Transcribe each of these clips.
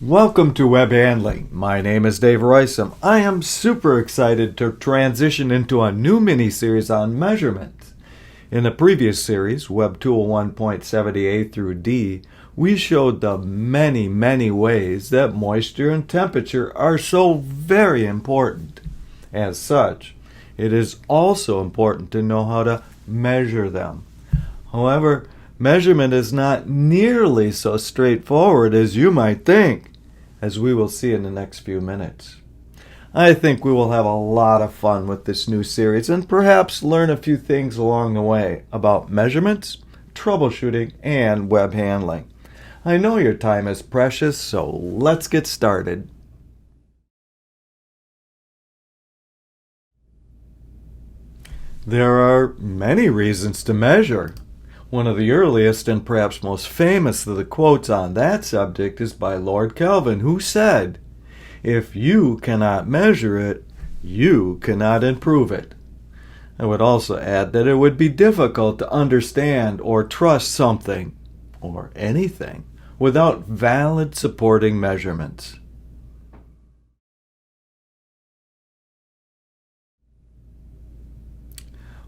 Welcome to Web Handling. My name is Dave Risum. I am super excited to transition into a new mini-series on measurements. In the previous series, Web20171a through D, we showed the many ways that moisture and temperature are so very important. As such, it is also important to know how to measure them. However, measurement is not nearly so straightforward as you might think, as we will see in the next few minutes. I think we will have a lot of fun with this new series and perhaps learn a few things along the way about measurements, troubleshooting, and web handling. I know your time is precious, so let's get started. There are many reasons to measure. One of the earliest and perhaps most famous of the quotes on that subject is by Lord Kelvin, who said, "If you cannot measure it, you cannot improve it." I would also add that it would be difficult to understand or trust something, or anything, without valid supporting measurements.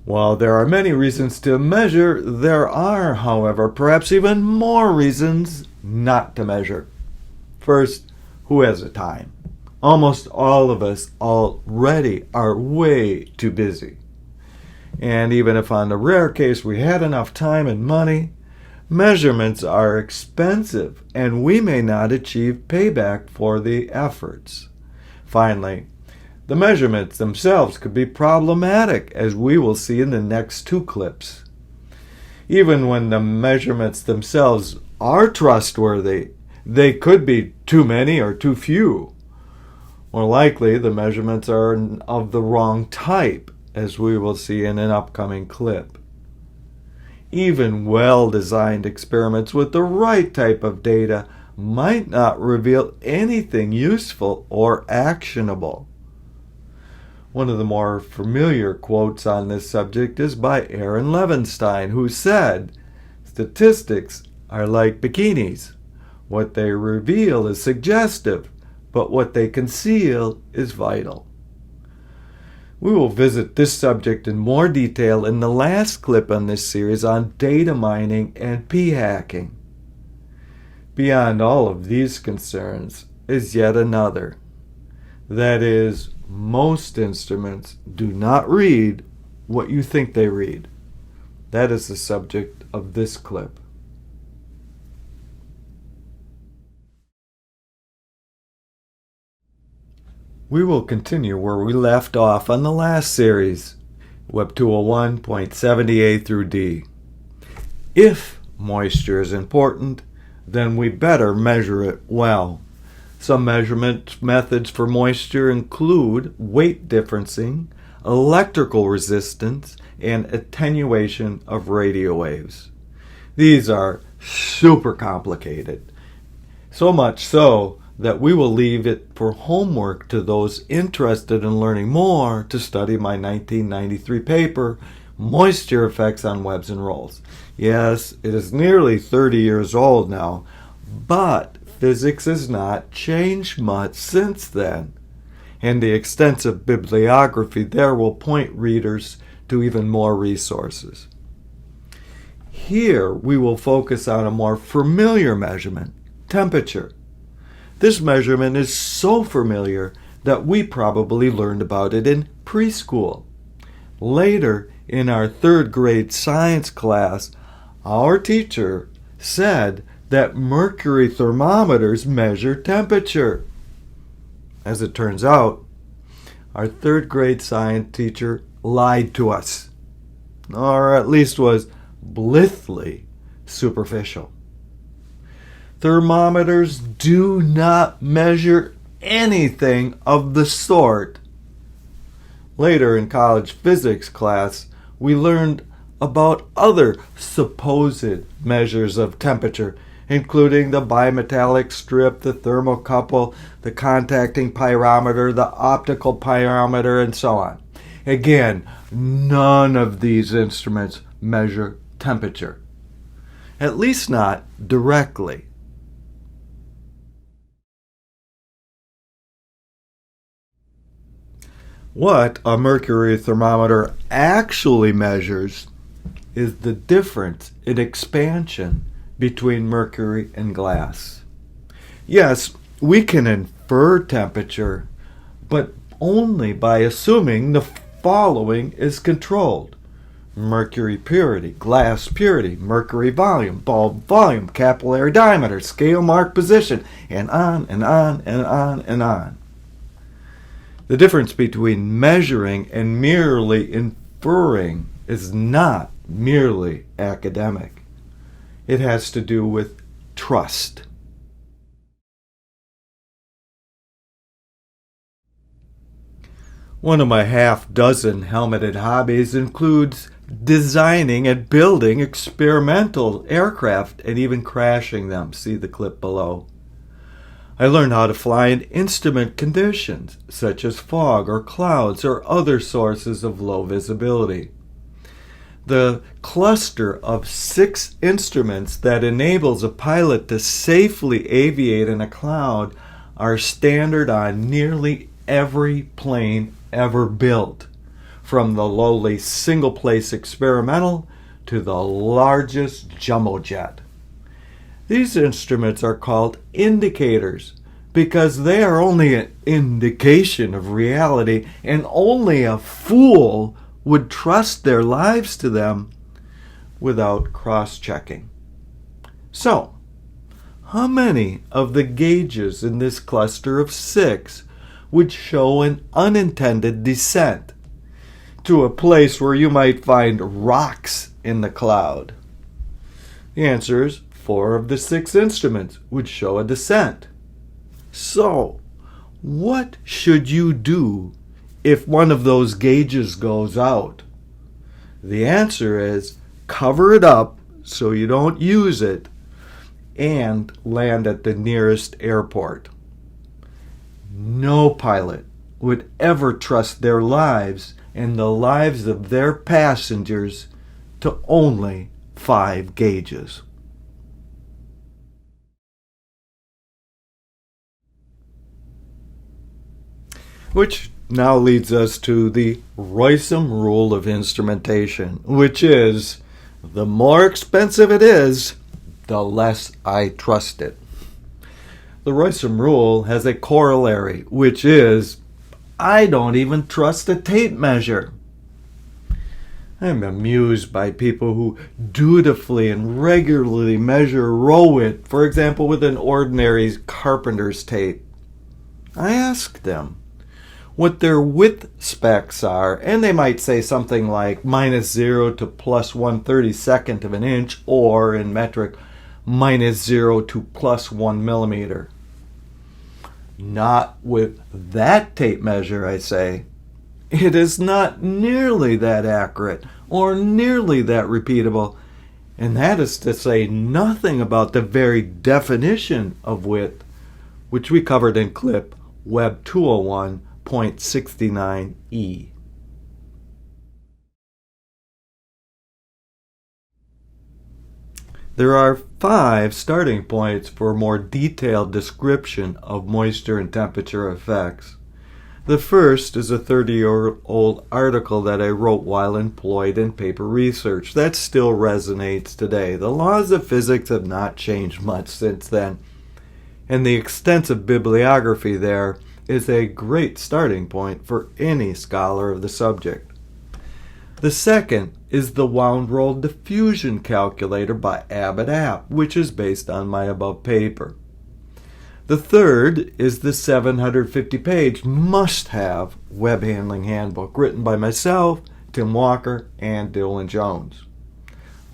While there are many reasons to measure, there are, however, perhaps even more reasons not to measure. First, who has the time? Almost all of us already are way too busy. And even if on the rare case we had enough time and money, measurements are expensive and we may not achieve payback for the efforts. Finally, the measurements themselves could be problematic, as we will see in the next two clips. Even when the measurements themselves are trustworthy, they could be too many or too few. More likely, the measurements are of the wrong type, as we will see in an upcoming clip. Even well-designed experiments with the right type of data might not reveal anything useful or actionable. One of the more familiar quotes on this subject is by Aaron Levinstein, who said, "Statistics are like bikinis. What they reveal is suggestive, but what they conceal is vital." We will visit this subject in more detail in the last clip on this series on data mining and p-hacking. Beyond all of these concerns is yet another. That is, most instruments do not read what you think they read. That is the subject of this clip. We will continue where we left off on the last series, Web201.70a through D. If moisture is important, then we better measure it well. Some measurement methods for moisture include weight differencing, electrical resistance, and attenuation of radio waves. These are super complicated, so much so that we will leave it for homework to those interested in learning more to study my 1993 paper, Moisture Effects on Webs and Rolls. Yes, it is nearly 30 years old now, but physics has not changed much since then, and the extensive bibliography there will point readers to even more resources. Here we will focus on a more familiar measurement, temperature. This measurement is so familiar that we probably learned about it in preschool. Later, in our third grade science class, our teacher said that mercury thermometers measure temperature. As it turns out, our third grade science teacher lied to us, or at least was blithely superficial. Thermometers do not measure anything of the sort. Later in college physics class, we learned about other supposed measures of temperature, including the bimetallic strip, the thermocouple, the contacting pyrometer, the optical pyrometer, and so on. Again, none of these instruments measure temperature, at least not directly. What a mercury thermometer actually measures is the difference in expansion between mercury and glass. Yes, we can infer temperature, but only by assuming the following is controlled: mercury purity, glass purity, mercury volume, bulb volume, capillary diameter, scale mark position, and on and on and on and on. The difference between measuring and merely inferring is not merely academic. It has to do with trust. One of my half-dozen helmeted hobbies includes designing and building experimental aircraft and even crashing them. See the clip below. I learned how to fly in instrument conditions, such as fog or clouds or other sources of low visibility. The cluster of 6 instruments that enables a pilot to safely aviate in a cloud are standard on nearly every plane ever built, from the lowly single-place experimental to the largest jumbo jet. These instruments are called indicators because they are only an indication of reality, and only a fool would trust their lives to them without cross-checking. So, how many of the gauges in this cluster of 6 would show an unintended descent to a place where you might find rocks in the cloud? The answer is 4 of the 6 instruments would show a descent. So, what should you do if one of those gauges goes out? The answer is cover it up so you don't use it and land at the nearest airport. No pilot would ever trust their lives and the lives of their passengers to only 5 gauges. Which now leads us to the Risum Rule of instrumentation, which is, the more expensive it is, the less I trust it. The Risum Rule has a corollary, which is, I don't even trust a tape measure. I'm amused by people who dutifully and regularly measure row width, for example, with an ordinary carpenter's tape. I ask them what their width specs are, and they might say something like -0 to +1/32 of an inch, or in metric, -0 to +1 millimeter. Not with that tape measure, I say. It is not nearly that accurate or nearly that repeatable, and that is to say nothing about the very definition of width, which we covered in clip Web201.69e. There are 5 starting points for a more detailed description of moisture and temperature effects. The first is a 30-year-old article that I wrote while employed in paper research. That still resonates today. The laws of physics have not changed much since then, and the extensive bibliography there is a great starting point for any scholar of the subject. The second is the wound roll diffusion calculator by Abbott App, which is based on my above paper. The third is the 750-page must-have Web Handling Handbook written by myself, Tim Walker, and Dylan Jones.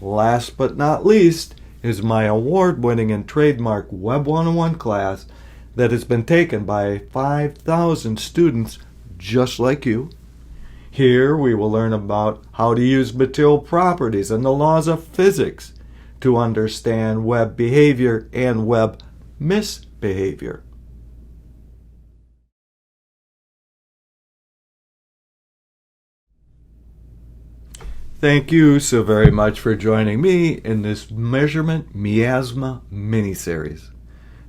Last but not least is my award-winning and trademark Web 101 class that has been taken by 5,000 students just like you. Here we will learn about how to use material properties and the laws of physics to understand web behavior and web misbehavior. Thank you so very much for joining me in this Measurement Miasma mini-series.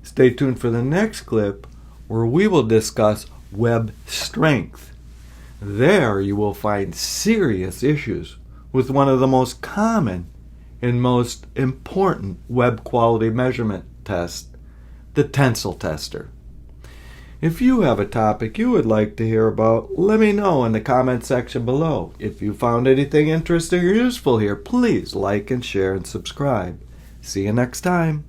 Stay tuned for the next clip where we will discuss web strength. There you will find serious issues with one of the most common and most important web quality measurement tests, the tensile tester. If you have a topic you would like to hear about, let me know in the comment section below. If you found anything interesting or useful here, please like and share and subscribe. See you next time.